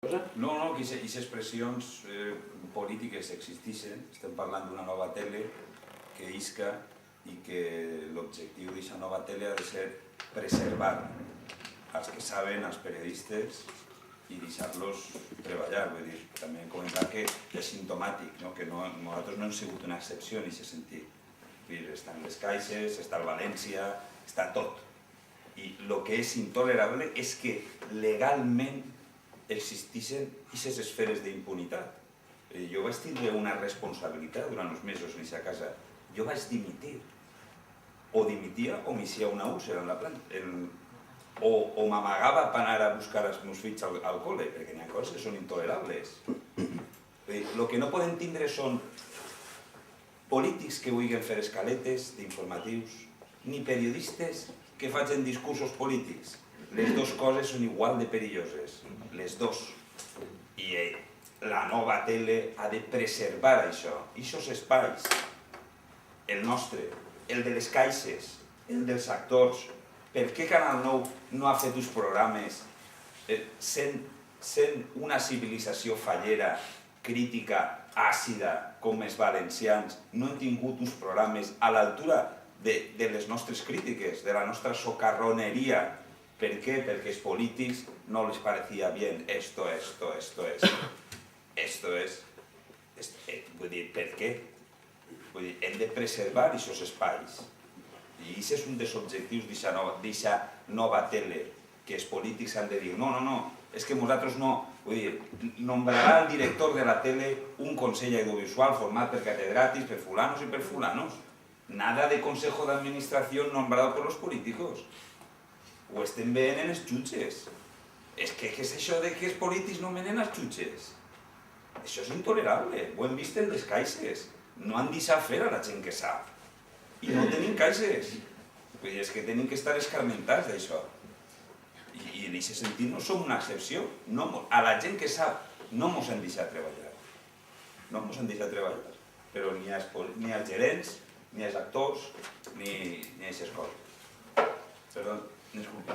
No, que aquestes expressions polítiques existeixen. Estem parlant d'una nova tele que isca i que l'objectiu d'aquesta nova tele ha de ser preservar els que saben, els periodistes, i deixar-los treballar. Vull dir, també comentar que és simptomàtic, que nosaltres no hem sigut una excepció en aquest sentit. Estan les Caixes, està el València, està tot. I el que és intolerable és que legalment existeixen aquestes esferes d'impunitat. Jo vaig tindre una responsabilitat durant uns mesos en aquesta casa. Jo vaig dimitir. O dimitia o m'hicía una úlcera en la planta. O m'amagava per anar a buscar els meus fills al col·le, perquè hi ha coses que són intolerables. El que no podem tindre són polítics que vulguin fer escaletes d'informatius, ni periodistes que facin discursos polítics. Les dues coses són igual de perilloses, les dues. I la nova tele ha de preservar això, aquests espais. El nostre, el de les Caixes, el dels actors. Per què Canal 9 no ha fet uns programes sent una civilització fallera, crítica, àcida, com els valencians? No han tingut uns programes a l'altura de les nostres crítiques, de la nostra socarroneria. Per què? Perquè els polítics no les parecía bien esto es. Vull dir, per què? Vull dir, hem de preservar aquests espais. I aquest és un dels objectius d'aquesta nova tele, que els polítics han de dir no, és que nosaltres no. Vull dir, nombrarà el director de la tele un consell audiovisual format per catedràtics, per fulanos i per fulanos. Nada de consejo de administración nombrado por los políticos. Ho estem veient en els jutges. És que què és això de que els polítics nomenen els jutges? Això és intolerable. Ho hem vist en les Caixes. No han deixat fer a la gent que sap. I no tenim Caixes. Vull dir, és que tenim que estar escarmentats d'això. I en aquest sentit no som una excepció. A la gent que sap no ens han deixat treballar. No ens han deixat treballar. Però ni als gerents, ni als actors, ni a aquestes coses. Perdó, disculpa.